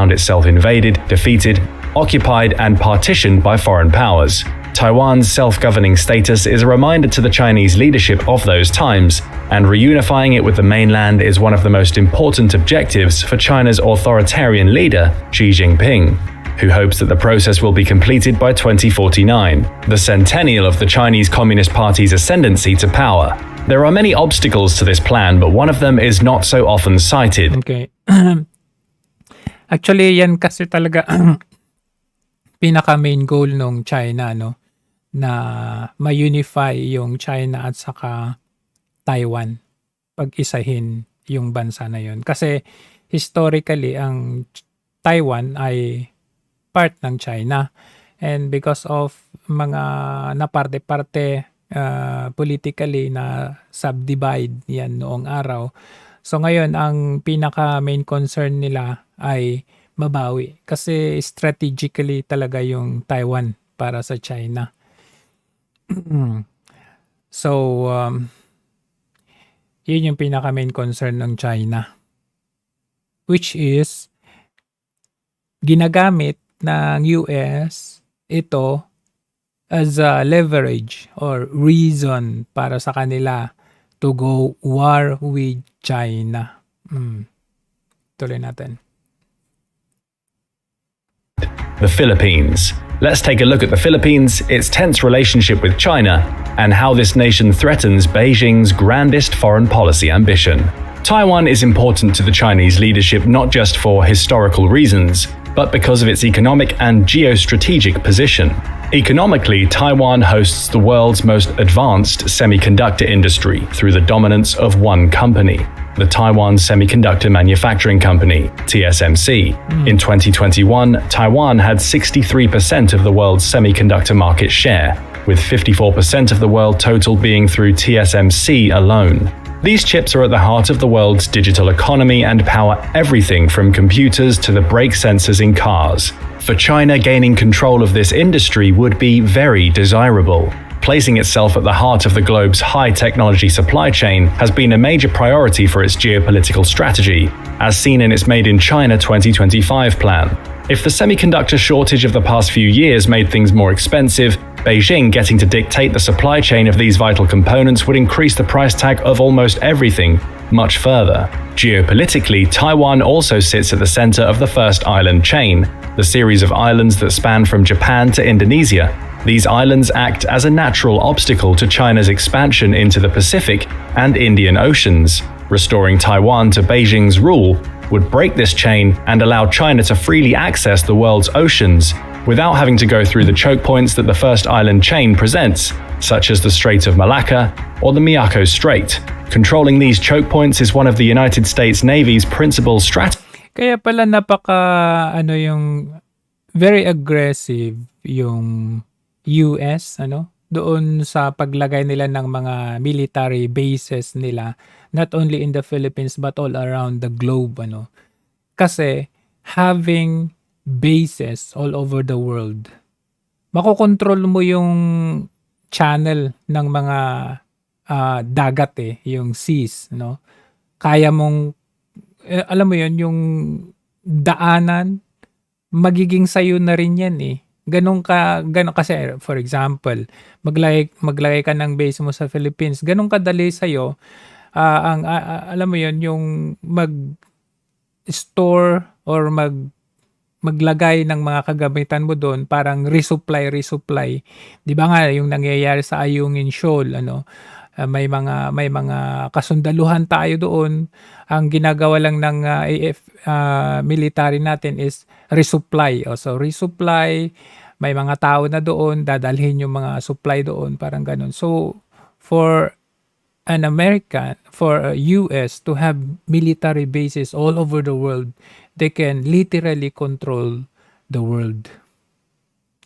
found itself invaded, defeated, occupied, and partitioned by foreign powers. Taiwan's self-governing status is a reminder to the Chinese leadership of those times, and reunifying it with the mainland is one of the most important objectives for China's authoritarian leader, Xi Jinping, who hopes that the process will be completed by 2049, the centennial of the Chinese Communist Party's ascendancy to power. There are many obstacles to this plan, but one of them is not so often cited. Okay. Actually, yan kasi talaga pinaka main goal ng China, no? Na ma-unify yung China at saka Taiwan. Pag-isahin yung bansa na yun. Kasi historically, ang Taiwan ay part ng China. And because of mga naparte-parte politically na subdivide yan noong araw. So ngayon, ang pinaka main concern nila ay mabawi. Kasi strategically talaga yung Taiwan para sa China. So, yun yung pinaka main concern ng China. Which is, ginagamit ng US ito as a leverage or reason para sa kanila to go war with China. Tuloy natin. The Philippines. Let's take a look at the Philippines, its tense relationship with China, and how this nation threatens Beijing's grandest foreign policy ambition. Taiwan is important to the Chinese leadership not just for historical reasons, but because of its economic and geostrategic position. Economically, Taiwan hosts the world's most advanced semiconductor industry through the dominance of one company, the Taiwan Semiconductor Manufacturing Company, TSMC. In 2021, Taiwan had 63% of the world's semiconductor market share, with 54% of the world total being through TSMC alone. These chips are at the heart of the world's digital economy and power everything from computers to the brake sensors in cars. For China, gaining control of this industry would be very desirable. Placing itself at the heart of the globe's high-technology supply chain has been a major priority for its geopolitical strategy, as seen in its Made in China 2025 plan. If the semiconductor shortage of the past few years made things more expensive, Beijing getting to dictate the supply chain of these vital components would increase the price tag of almost everything much further. Geopolitically, Taiwan also sits at the center of the First Island Chain, the series of islands that span from Japan to Indonesia. These islands act as a natural obstacle to China's expansion into the Pacific and Indian Oceans. Restoring Taiwan to Beijing's rule would break this chain and allow China to freely access the world's oceans without having to go through the choke points that the First Island Chain presents, such as the Strait of Malacca or the Miyako Strait. Controlling these choke points is one of the United States Navy's principal strategies. Kaya pala yung very aggressive yung US, doon sa paglagay nila ng mga military bases nila, not only in the Philippines but all around the globe, Kasi having bases all over the world, makokontrol mo yung channel ng mga dagat yung seas, Kaya mong alam mo yun, yung daanan magiging sayo na rin yan Ganun kasi, for example, maglagay ka ng base mo sa Philippines, ganun kadali sa'yo, alam mo yun, yung mag-store or maglagay ng mga kagamitan mo doon, parang resupply. Di ba nga, yung nangyayari sa Ayungin Shoal, may mga kasundaluhan tayo doon. Ang ginagawa lang ng military natin is resupply. So resupply, may mga tao na doon, dadalhin yung mga supply doon, parang ganun. So for an American, for US to have military bases all over the world, they can literally control the world.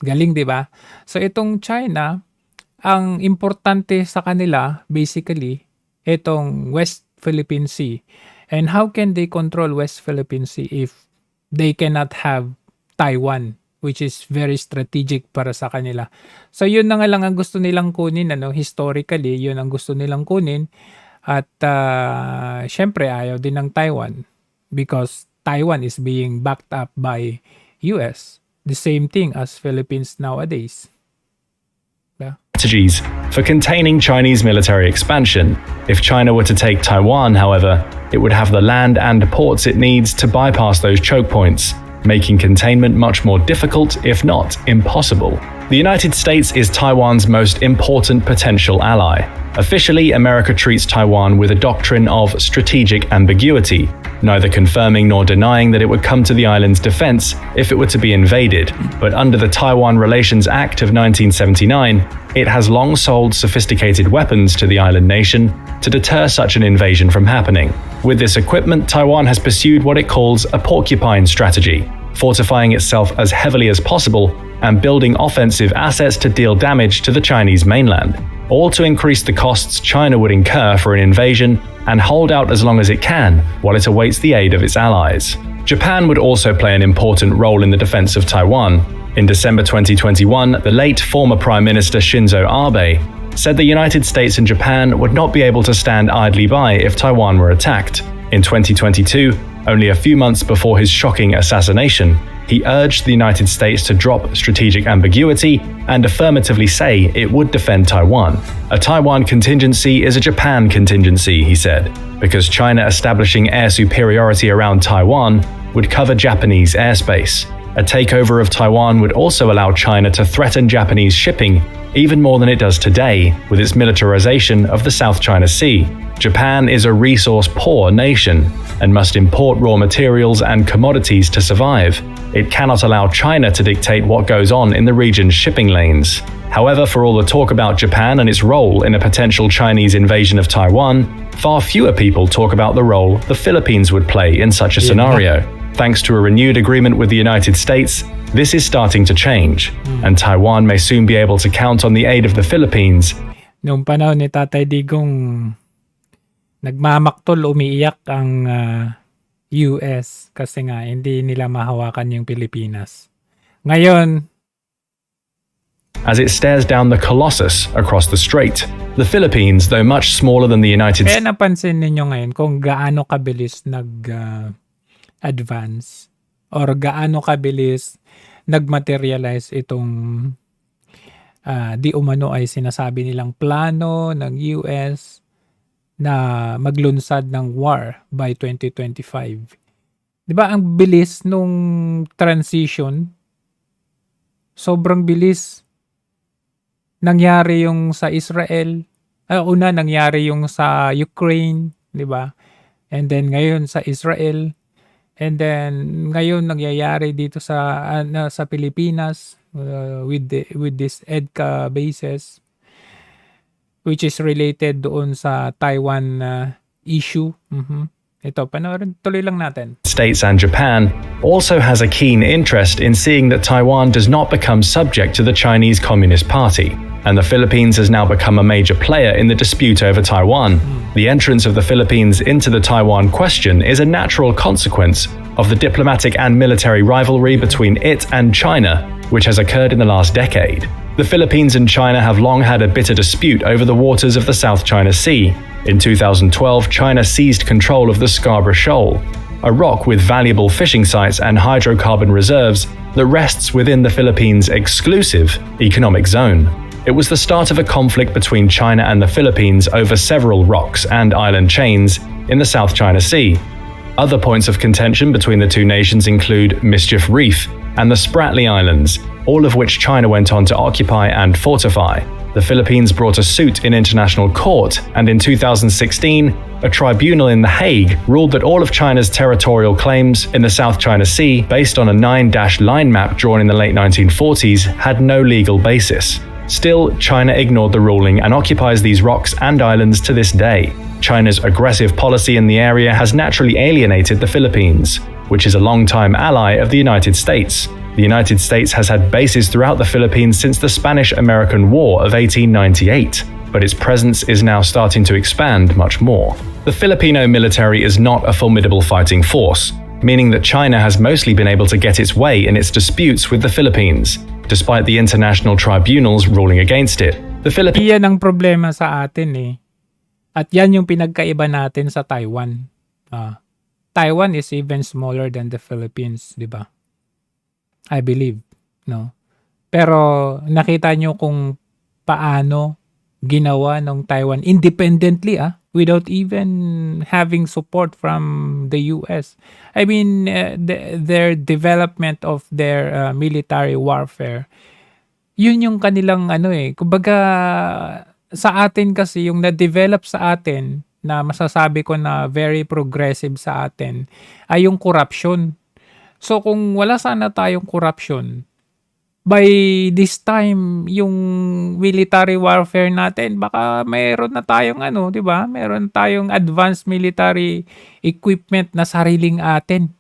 Galing, di ba? So itong China, ang importante sa kanila, basically, itong West Philippine Sea. And how can they control West Philippine Sea if they cannot have Taiwan, which is very strategic para sa kanila? So yun na nga lang ang gusto nilang kunin, historically, yun ang gusto nilang kunin. At syempre, ayaw din ng Taiwan because Taiwan is being backed up by US. The same thing as Philippines nowadays. Yeah. Strategies for containing Chinese military expansion. If China were to take Taiwan, however, it would have the land and ports it needs to bypass those choke points, making containment much more difficult, if not impossible. The United States is Taiwan's most important potential ally. Officially, America treats Taiwan with a doctrine of strategic ambiguity, neither confirming nor denying that it would come to the island's defense if it were to be invaded. But under the Taiwan Relations Act of 1979, it has long sold sophisticated weapons to the island nation to deter such an invasion from happening. With this equipment, Taiwan has pursued what it calls a porcupine strategy, fortifying itself as heavily as possible and building offensive assets to deal damage to the Chinese mainland, all to increase the costs China would incur for an invasion and hold out as long as it can while it awaits the aid of its allies. Japan would also play an important role in the defense of Taiwan. In December 2021, the late former Prime Minister Shinzo Abe said the United States and Japan would not be able to stand idly by if Taiwan were attacked. In 2022, only a few months before his shocking assassination, he urged the United States to drop strategic ambiguity and affirmatively say it would defend Taiwan. A Taiwan contingency is a Japan contingency, he said, because China establishing air superiority around Taiwan would cover Japanese airspace. A takeover of Taiwan would also allow China to threaten Japanese shipping even more than it does today with its militarization of the South China Sea. Japan is a resource-poor nation and must import raw materials and commodities to survive. It cannot allow China to dictate what goes on in the region's shipping lanes. However, for all the talk about Japan and its role in a potential Chinese invasion of Taiwan, far fewer people talk about the role the Philippines would play in such a scenario. Thanks to a renewed agreement with the United States, this is starting to change, and Taiwan may soon be able to count on the aid of the Philippines. Noong panahon ni Tatay Digong, nagmamaktol, umiiyak ang US kasi nga hindi nila mahawakan yung Pilipinas. Ngayon, as it stares down the colossus across the strait, the Philippines, though much smaller than the United States, kaya napansin ninyo ngayon kung gaano kabilis advance or gaano kabilis nagmaterialize itong di umano ay sinasabi nilang plano ng US na maglunsad ng war by 2025. 'Di ba ang bilis nung transition? Sobrang bilis. Nangyari yung sa Israel, una nangyari yung sa Ukraine, 'di ba? And then ngayon sa Israel. And then ngayon nangyayari dito sa Pilipinas with this EDCA bases, which is related doon sa Taiwan issue. Ito, panoorin tuloy lang natin. States and Japan also has a keen interest in seeing that Taiwan does not become subject to the Chinese Communist Party, and the Philippines has now become a major player in the dispute over Taiwan. The entrance of the Philippines into the Taiwan question is a natural consequence of the diplomatic and military rivalry between it and China, which has occurred in the last decade. The Philippines and China have long had a bitter dispute over the waters of the South China Sea. In 2012, China seized control of the Scarborough Shoal, a rock with valuable fishing sites and hydrocarbon reserves that rests within the Philippines' exclusive economic zone. It was the start of a conflict between China and the Philippines over several rocks and island chains in the South China Sea. Other points of contention between the two nations include Mischief Reef and the Spratly Islands, all of which China went on to occupy and fortify. The Philippines brought a suit in international court, and in 2016, a tribunal in The Hague ruled that all of China's territorial claims in the South China Sea, based on a 9-dash line map drawn in the late 1940s, had no legal basis. Still, China ignored the ruling and occupies these rocks and islands to this day. China's aggressive policy in the area has naturally alienated the Philippines, which is a long-time ally of the United States. The United States has had bases throughout the Philippines since the Spanish-American War of 1898, but its presence is now starting to expand much more. The Filipino military is not a formidable fighting force, meaning that China has mostly been able to get its way in its disputes with the Philippines, despite the international tribunals ruling against it. The Philippines... Iyan ang problema sa atin eh. At yan yung pinagkaiba natin sa Taiwan. Taiwan is even smaller than the Philippines, di ba? I believe, no? Pero nakita nyo kung paano ginawa ng Taiwan independently, without even having support from the US. I mean, their development of their military warfare, yun yung kanilang kumbaga sa atin kasi yung na-develop sa atin na masasabi ko na very progressive sa atin ay yung corruption. So kung wala sana tayong corruption, by this time yung military warfare natin baka mayroon na tayong 'di ba? Meron tayong advanced military equipment na sariling atin.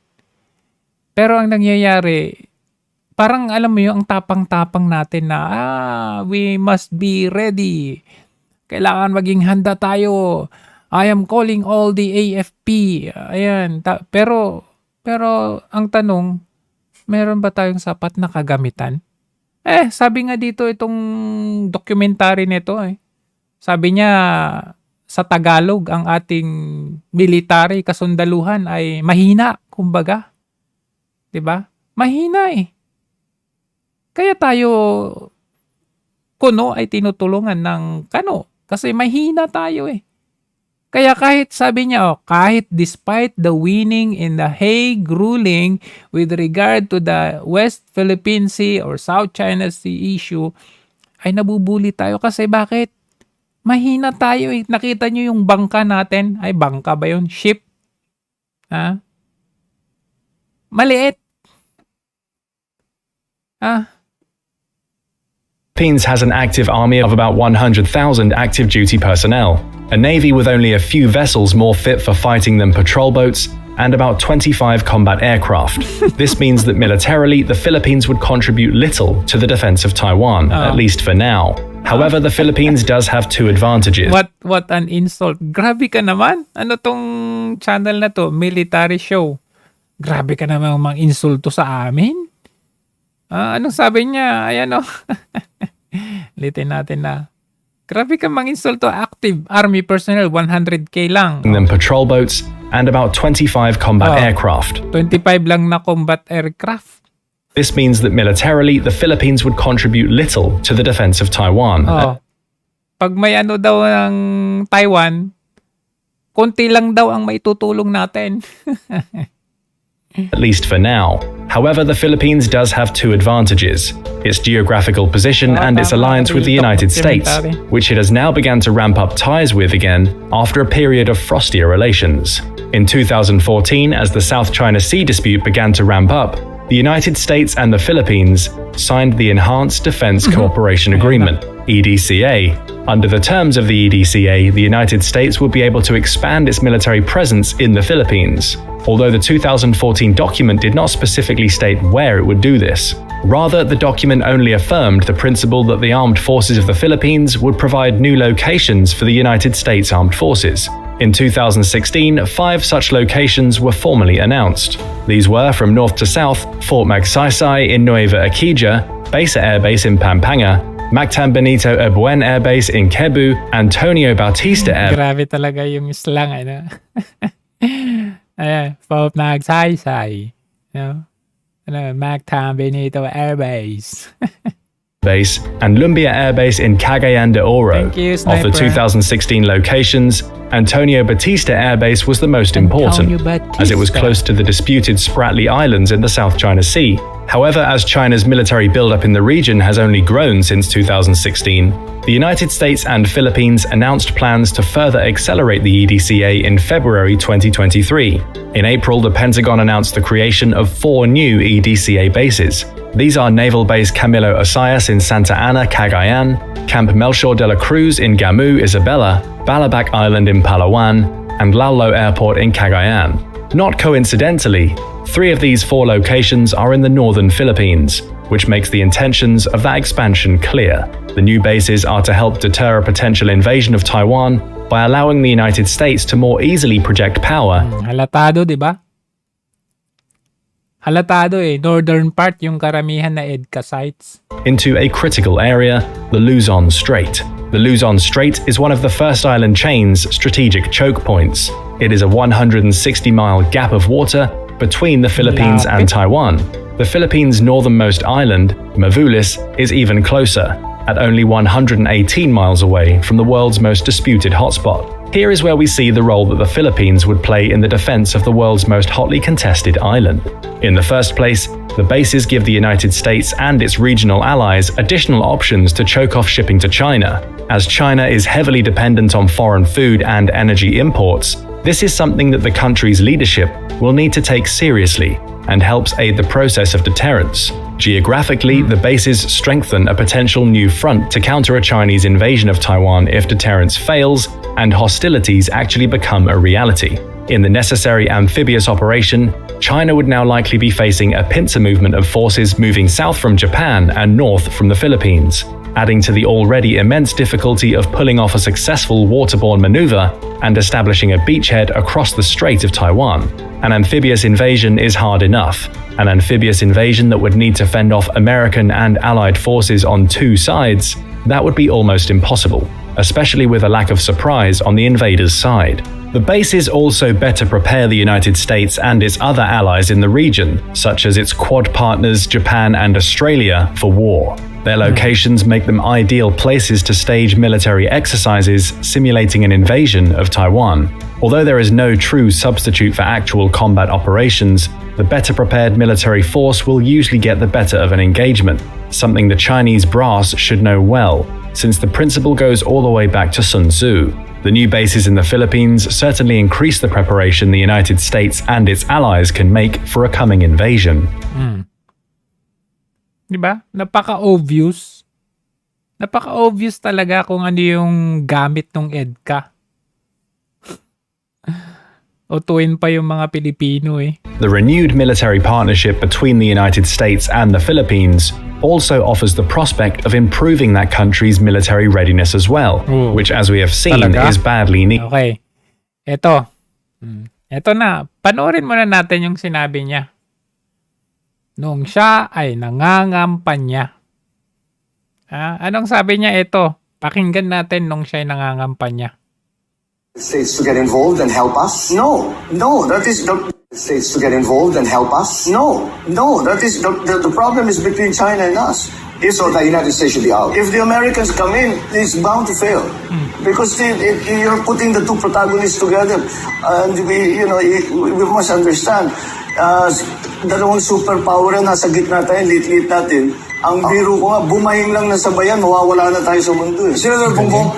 Pero ang nangyayari, parang alam mo yung ang tapang-tapang natin na we must be ready. Kailangan maging handa tayo. I am calling all the AFP. Ayan. Pero ang tanong, meron ba tayong sapat na kagamitan? Sabi nga dito itong documentary nito Sabi niya sa Tagalog ang ating military kasundaluhan ay mahina, kumbaga. 'Di ba? Mahina Kaya tayo kuno ay tinutulungan ng kano kasi mahina tayo Kaya kahit sabi niya, kahit despite the winning in the Hague ruling with regard to the West Philippine Sea or South China Sea issue, ay nabubuli tayo kasi bakit? Mahina tayo Nakita niyo yung bangka natin? Ay, bangka ba yun? Ship? Maliit. Philippines has an active army of about 100,000 active duty personnel, a navy with only a few vessels more fit for fighting than patrol boats, and about 25 combat aircraft. This means that militarily, the Philippines would contribute little to the defense of Taiwan, at least for now. However, the Philippines does have two advantages. What an insult. Grabe ka naman. Ano tong channel na to? Military show. Grabe ka naman mang insulto sa amin. Anong sabi niya? Ayan Litin natin na. Grabe ka mang insulto. Active army personnel, 100K lang. Then patrol boats and about 25 combat aircraft. 25 lang na combat aircraft. This means that militarily, the Philippines would contribute little to the defense of Taiwan. Pag may daw ng Taiwan, konti lang daw ang maitutulong natin. At least for now. However, the Philippines does have two advantages: its geographical position and its alliance with the United States, which it has now begun to ramp up ties with again after a period of frostier relations. In 2014, as the South China Sea dispute began to ramp up, the United States and the Philippines signed the Enhanced Defense Cooperation Agreement, EDCA. Under the terms of the EDCA, the United States would be able to expand its military presence in the Philippines, although the 2014 document did not specifically state where it would do this. Rather, the document only affirmed the principle that the armed forces of the Philippines would provide new locations for the United States Armed Forces. In 2016, 5 such locations were formally announced. These were, from north to south, Fort Magsaysay in Nueva Ecija, Besa Air Base in Pampanga, Mactan Benito Ebuen Air Base in Cebu, Antonio Bautista Air. Grabe talaga yung slang, Fort Magsaysay, Mactan Benito Air Base. Base and Lumbia Air Base in Cagayan de Oro. Thank you, of the 2016 locations, Antonio Bautista Air Base was the most important, as it was close to the disputed Spratly Islands in the South China Sea. However, as China's military buildup in the region has only grown since 2016, the United States and Philippines announced plans to further accelerate the EDCA in February 2023. In April, the Pentagon announced the creation of 4 new EDCA bases. These are Naval Base Camilo Osayas in Santa Ana, Cagayan, Camp Melchor de la Cruz in Gamu, Isabela, Balabac Island in Palawan, and Laulo Airport in Cagayan. Not coincidentally, 3 of these 4 locations are in the northern Philippines, which makes the intentions of that expansion clear. The new bases are to help deter a potential invasion of Taiwan by allowing the United States to more easily project power. Halatado, di ba? Halatado northern part yung karamihan na EDCA sites. Into a critical area, the Luzon Strait. The Luzon Strait is one of the first island chain's strategic choke points. It is a 160-mile gap of water between the Philippines and Taiwan. The Philippines' northernmost island, Mavulis, is even closer, at only 118 miles away from the world's most disputed hotspot. Here is where we see the role that the Philippines would play in the defense of the world's most hotly contested island. In the first place, the bases give the United States and its regional allies additional options to choke off shipping to China. As China is heavily dependent on foreign food and energy imports, this is something that the country's leadership will need to take seriously and helps aid the process of deterrence. Geographically, the bases strengthen a potential new front to counter a Chinese invasion of Taiwan if deterrence fails and hostilities actually become a reality. In the necessary amphibious operation, China would now likely be facing a pincer movement of forces moving south from Japan and north from the Philippines, adding to the already immense difficulty of pulling off a successful waterborne maneuver and establishing a beachhead across the Strait of Taiwan. An amphibious invasion is hard enough. An amphibious invasion that would need to fend off American and Allied forces on two sides, that would be almost impossible, especially with a lack of surprise on the invaders' side. The bases also better prepare the United States and its other allies in the region, such as its Quad partners Japan and Australia, for war. Their locations make them ideal places to stage military exercises simulating an invasion of Taiwan. Although there is no true substitute for actual combat operations, the better prepared military force will usually get the better of an engagement, something the Chinese brass should know well, since the principle goes all the way back to Sun Tzu. The new bases in the Philippines certainly increase the preparation the United States and its allies can make for a coming invasion. Diba? Napaka-obvious. Napaka-obvious talaga kung ano yung gamit ng EDCA. Utuin pa yung mga Pilipino eh. The renewed military partnership between the United States and the Philippines also offers the prospect of improving that country's military readiness as well, which as we have seen is badly needed. Okay. Ito. Ito na. Panoorin muna natin yung sinabi niya. Noong siya ay nangangampanya. Anong sabi niya? Ito. Pakinggan natin nung siya ay nangangampanya. States to get involved and help us? No, that is the States to get involved and help us? No, that is the problem is between China and us. So the United States should be out. If the Americans come in, it's bound to fail because you're putting the two protagonists together, and we must understand. Dalawang superpower na nasa gitna tayo, lit-lit natin. Ang biro ko nga, bumahing lang na sabayan, mawawala na tayo sa mundo. Senator Pangulong,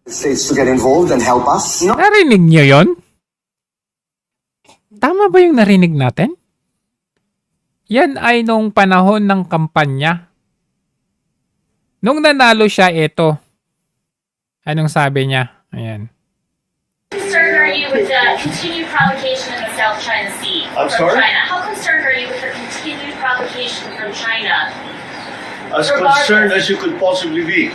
States to get involved and help us? No. Narinig niyo yon? Tama ba yung narinig natin? Yan ay nung panahon ng kampanya. Nung nanalo siya, ito. Anong sabi niya? Ayan. How concerned are you with the continued provocation in the South China Sea from China? How concerned are you with the continued provocation from China? As concerned as you could possibly be.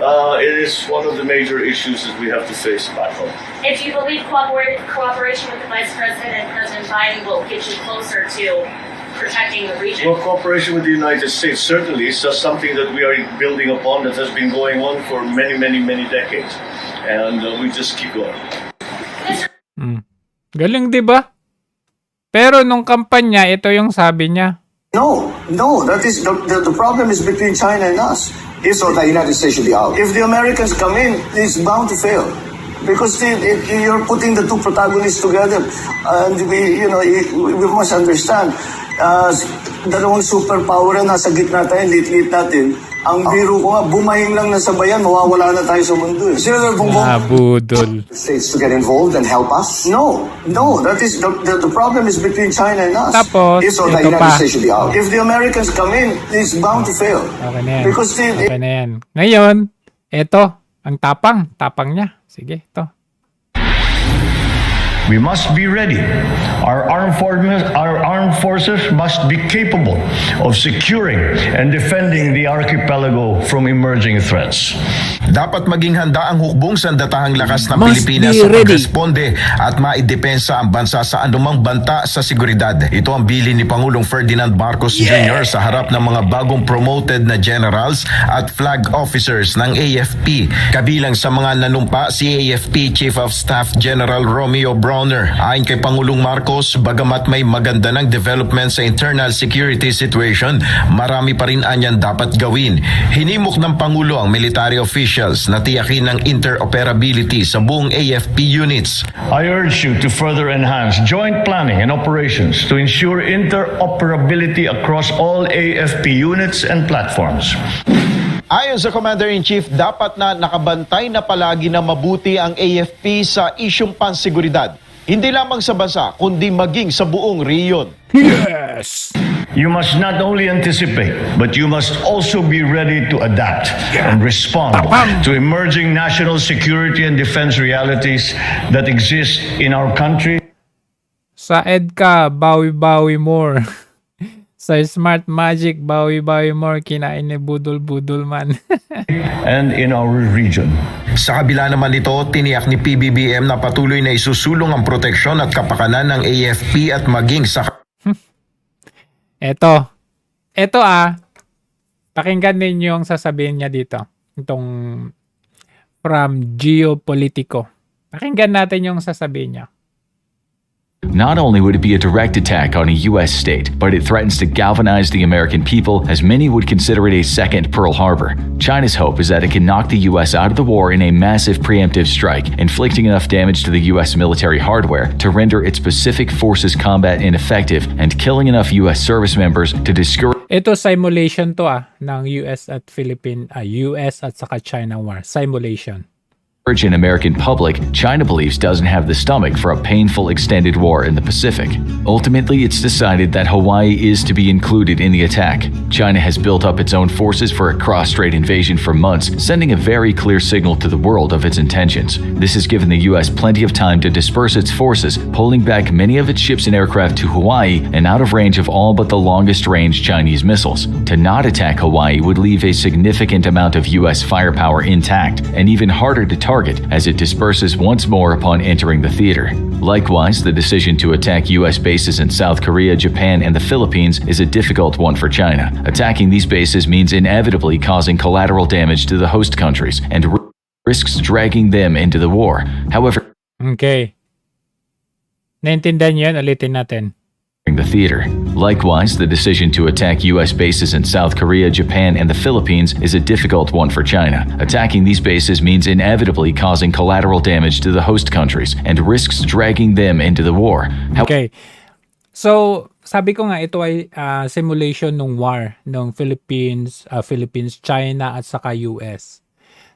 It is one of the major issues that we have to face back home. If you believe cooperation with the Vice President and President Biden will get you closer to protecting the region? Well, cooperation with the United States certainly is something that we are building upon that has been going on for many, many, many decades. And we just keep going. Galing, di ba? Pero nung kampanya, ito yung sabi niya. No, that is the problem is between China and us. So the United States should be out. If the Americans come in, it's bound to fail because you're putting the two protagonists together, and we must understand. Dalawang superpower na nasa gitna tayo, lit-lit natin. Ang biro ko nga, bumahing lang na sabayan, mawawala na tayo sa mundo. Senator Pangulong, budol. States to get involved and help us? No, that is the problem is between China and us. Tapos, so the ito United pa. States should be out. If the Americans come in, it's bound to fail. Okay na yan. Because Okay na yan. Ngayon, ito, ang tapang niya. Sige, ito. We must be ready. Our armed forces must be capable of securing and defending the archipelago from emerging threats. Dapat maging handa ang hukbong sandatahang lakas ng Must Pilipinas be sa ready. pagresponde at maidepensa ang bansa sa anumang banta sa seguridad. Ito ang bilin ni Pangulong Ferdinand Marcos Jr. sa harap ng mga bagong promoted na generals at flag officers ng AFP. Kabilang sa mga nanumpa si AFP Chief of Staff General Romeo Brawner. Ayon kay Pangulong Marcos, bagamat may maganda ng development sa internal security situation, marami pa rin anyan dapat gawin. Hinimok ng Pangulo ang military officials na tiyakin ng interoperability sa buong AFP units. I urge you to further enhance joint planning and operations to ensure interoperability across all AFP units and platforms. Ayon sa Commander-in-Chief, dapat na nakabantay na palagi na mabuti ang AFP sa isyung panseguridad. Hindi lamang sa bansa, kundi maging sa buong rehiyon. Yes! You must not only anticipate, but you must also be ready to adapt and respond to emerging national security and defense realities that exist in our country. Sa EDCA, bawi-bawi more. Sa Smart Magic, bawi-bawi more. Kinain ni budol-budol man. And in our region. Sa kabila naman nito, tiniyak ni PBBM na patuloy na isusulong ang proteksyon at kapakanan ng AFP at maging sa Eto, pakinggan ninyo ang sasabihin niya dito. Itong from Geopolitico. Pakinggan natin yung sasabihin niya. Not only would it be a direct attack on a U.S. state, but it threatens to galvanize the American people, as many would consider it a second Pearl Harbor. China's hope is that it can knock the U.S. out of the war in a massive preemptive strike, inflicting enough damage to the U.S. military hardware to render its Pacific Forces combat ineffective and killing enough U.S. service members to discourage. Ito simulation to ng US at US at saka China war. Simulation. An American public China believes doesn't have the stomach for a painful extended war in the Pacific. Ultimately, it's decided that Hawaii is to be included in the attack. China has built up its own forces for a cross-strait invasion for months, sending a very clear signal to the world of its intentions. This has given the U.S. plenty of time to disperse its forces, pulling back many of its ships and aircraft to Hawaii and out of range of all but the longest-range Chinese missiles. To not attack Hawaii would leave a significant amount of U.S. firepower intact and even harder to target as it disperses once more upon entering the theater. Likewise, the decision to attack U.S. bases in South Korea, Japan, and the Philippines is a difficult one for China. Attacking these bases means inevitably causing collateral damage to the host countries and risks dragging them into the war. However, Okay. Naintindihan niyo yan? Ulitin natin. the theater. Likewise, the decision to attack U.S. bases in South Korea, Japan, and the Philippines is a difficult one for China. Attacking these bases means inevitably causing collateral damage to the host countries and risks dragging them into the war. Okay. So, sabi ko nga, ito ay simulation ng war ng Philippines, China, at saka US.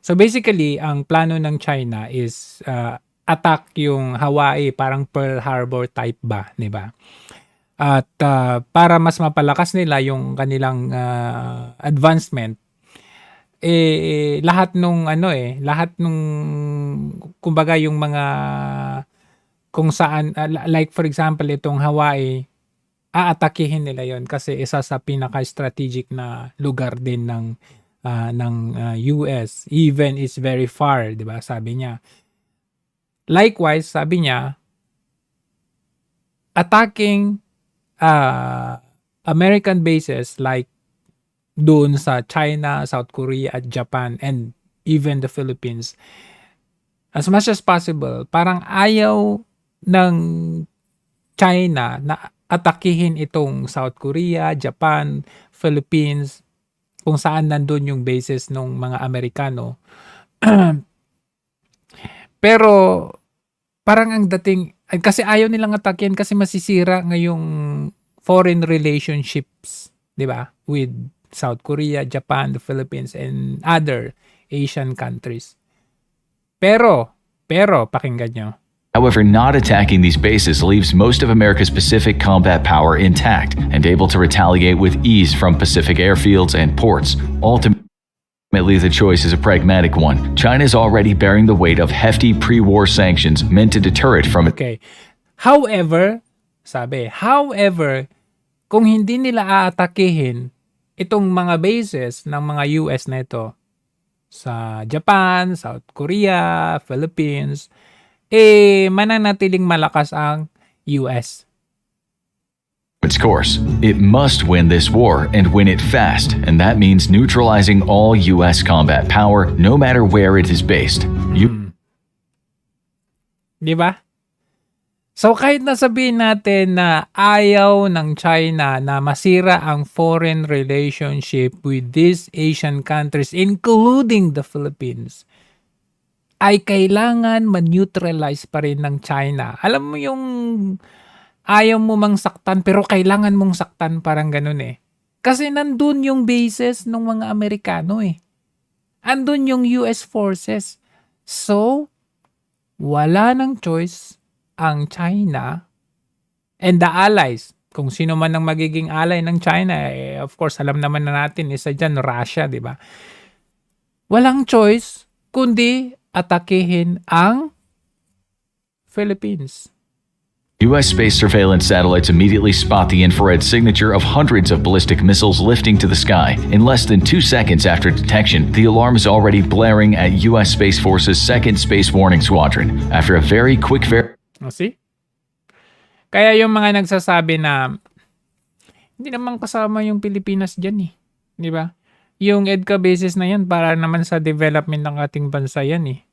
So, basically, ang plano ng China is attack yung Hawaii, parang Pearl Harbor type ba, di ba? At para mas mapalakas nila yung kanilang advancement, lahat nung kumbaga yung mga kung saan like for example itong Hawaii, aatakihin nila yon kasi isa sa pinaka-strategic na lugar din ng US, even is very far, 'di ba? Sabi niya. Likewise, sabi niya, attacking American bases like doon sa China, South Korea at Japan and even the Philippines, as much as possible, parang ayaw ng China na atakihin itong South Korea, Japan, Philippines, kung saan nandun yung bases ng mga Amerikano. Pero parang ang dating, kasi ayaw nilang atakin kasi masisira ngayong foreign relationships, di ba? With South Korea, Japan, the Philippines, and other Asian countries. Pero, pakinggan nyo. However, not attacking these bases leaves most of America's Pacific combat power intact and able to retaliate with ease from Pacific airfields and ports. Ultimately, the choice is a pragmatic one. China is already bearing the weight of hefty pre-war sanctions meant to deter it from it. Okay. However, kung hindi nila aatakihin itong mga bases ng mga US na ito, sa Japan, South Korea, Philippines, mananatiling malakas ang US. Its course. It must win this war and win it fast, and that means neutralizing all U.S. combat power, no matter where it is based. Di ba? So kahit nasabihin natin na ayaw ng China na masira ang foreign relationship with these Asian countries, including the Philippines, ay kailangan man-neutralize pa rin ng China. Alam mo yung ayaw mo mang saktan pero kailangan mong saktan, parang ganun eh. Kasi nandun yung bases ng mga Amerikano eh. Andun yung US forces. So, wala ng choice ang China and the allies. Kung sino man ang magiging ally ng China, of course, alam naman na natin, isa dyan, Russia, di ba? Walang choice kundi atakihin ang Philippines. U.S. space surveillance satellites immediately spot the infrared signature of hundreds of ballistic missiles lifting to the sky. In less than 2 seconds after detection, the alarm is already blaring at U.S. Space Force's 2nd Space Warning Squadron. After a very quick See? Kaya yung mga nagsasabi na hindi naman kasama yung Pilipinas dyan eh. Di ba? Yung EDCA basis na yan para naman sa development ng ating bansa yan eh.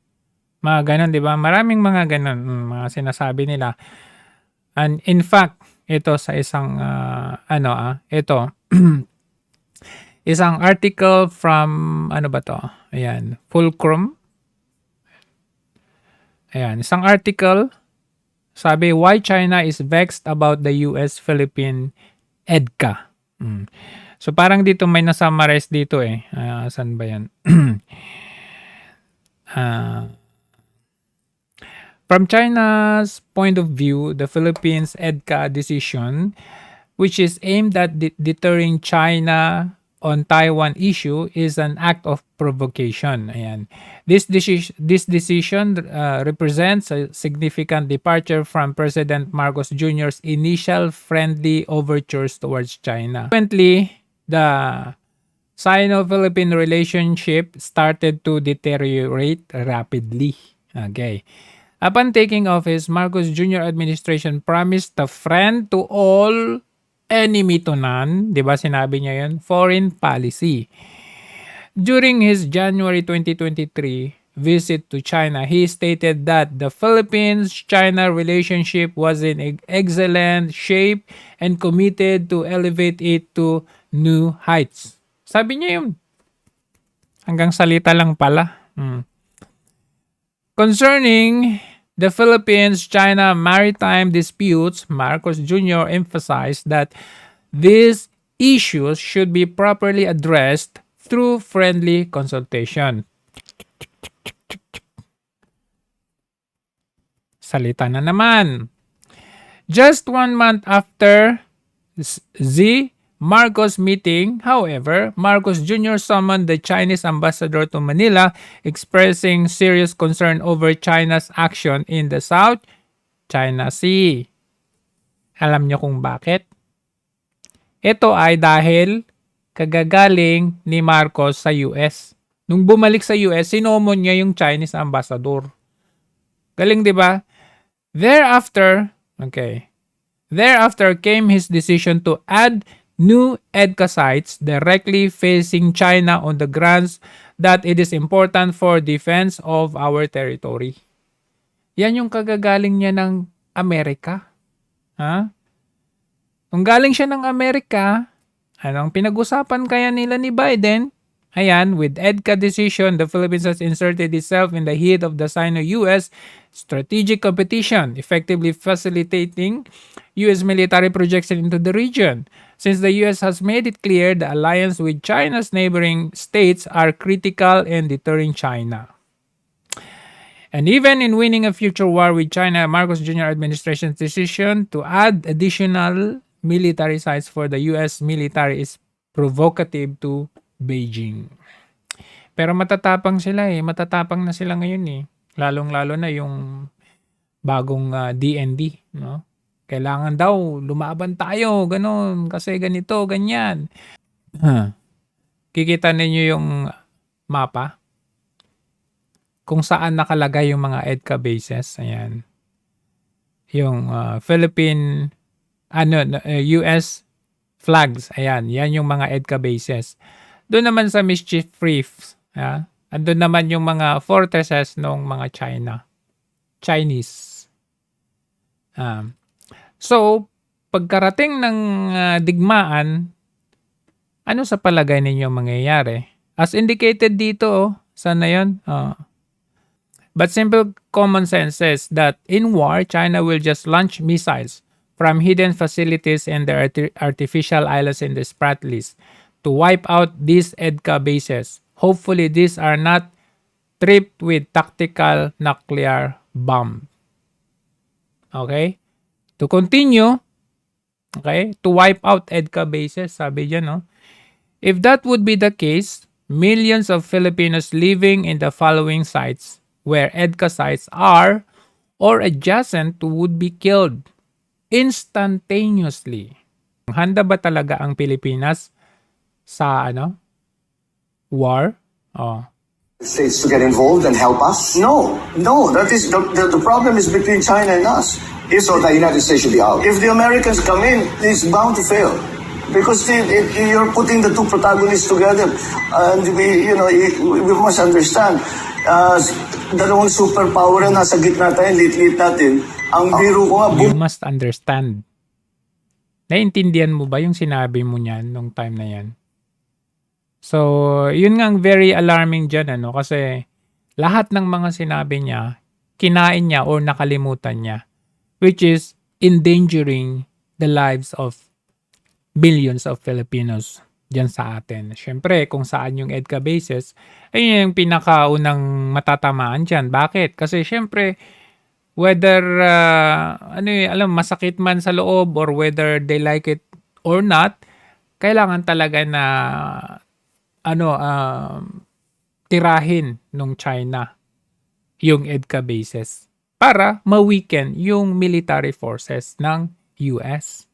Mga ganon, di ba? Maraming mga ganon, mga sinasabi nila. And in fact, ito sa isang, ito, isang article from, ano ba to? Ayan, Fulcrum. Ayan, isang article, sabi, why China is vexed about the US-Philippine EDCA. So parang dito may nasummarize dito eh. Saan ba yan? From China's point of view, the Philippines EDCA decision, which is aimed at deterring China on Taiwan issue, is an act of provocation. Ayan. This decision represents a significant departure from President Marcos Jr.'s initial friendly overtures towards China. Consequently, the Sino-Philippine relationship started to deteriorate rapidly. Okay. Upon taking office, Marcos Jr. administration promised a friend to all, enemy to none. Diba sinabi niya yun? Foreign policy. During his January 2023 visit to China, he stated that the Philippines-China relationship was in excellent shape and committed to elevate it to new heights. Sabi niya yun. Hanggang salita lang pala. Concerning the Philippines-China maritime disputes, Marcos Jr. emphasized that these issues should be properly addressed through friendly consultation. Salita na naman. Just 1 month after the Marcos meeting, however, Marcos Jr. summoned the Chinese ambassador to Manila, expressing serious concern over China's action in the South China Sea. Alam niyo kung bakit? Ito ay dahil kagagaling ni Marcos sa US. Nung bumalik sa US, sinomon niya yung Chinese ambassador. Galing, di ba? Thereafter came his decision to add new EDCA sites directly facing China on the grounds that it is important for defense of our territory. Yan yung kagagaling niya ng Amerika. Kung galing siya ng Amerika, anong pinag-usapan kaya nila ni Biden? Ayan, with EDCA decision, the Philippines has inserted itself in the heat of the Sino-US strategic competition, effectively facilitating US military projection into the region. Since the US has made it clear the alliance with China's neighboring states are critical in deterring China. And even in winning a future war with China, Marcos Jr. administration's decision to add additional military sites for the US military is provocative to Beijing. Pero matatapang sila eh. Matatapang na sila ngayon eh. Lalong-lalo na yung bagong DND. No? Kailangan daw lumaban tayo. Ganon. Kasi ganito, ganyan. Kikita ninyo yung mapa. kung saan nakalagay yung mga EDCA bases. Ayan. Yung US flags. Ayan, yan yung mga EDCA bases. Doon naman sa Mischief Reef, andun naman yung mga fortresses ng mga Chinese. So, pagkarating ng digmaan, ano sa palagay ninyo mangyayari? As indicated dito, sana yun? But simple common sense says that in war, China will just launch missiles from hidden facilities and the artificial islands in the Spratlys to wipe out these EDCA bases. Hopefully, these are not tripped with tactical nuclear bomb. Okay? To continue, okay, to wipe out EDCA bases, sabi dyan, no? If that would be the case, millions of Filipinos living in the following sites where EDCA sites are or adjacent would be killed instantaneously. Handa ba talaga ang Pilipinas sa war? States to get involved and help us? No, that is the problem is between China and us. So the United States should be out. If the Americans come in, it's bound to fail. Because you're putting the two protagonists together, and we must understand, dalawang superpower na nasa gitna tayo, lit-lit natin. Ang biro ko nga, You must understand. Naiintindihan mo ba yung sinabi mo niyan nung time na yan? So, yun nga ang very alarming dyan, kasi lahat ng mga sinabi niya, kinain niya or nakalimutan niya, which is endangering the lives of billions of Filipinos dyan sa atin. Siyempre, kung saan yung EDCA bases, ay yung pinakaunang matatamaan dyan. Bakit? Kasi siyempre, whether, masakit man sa loob or whether they like it or not, kailangan talaga na, tirahin nung China yung EDCA bases para ma-weaken yung military forces ng US.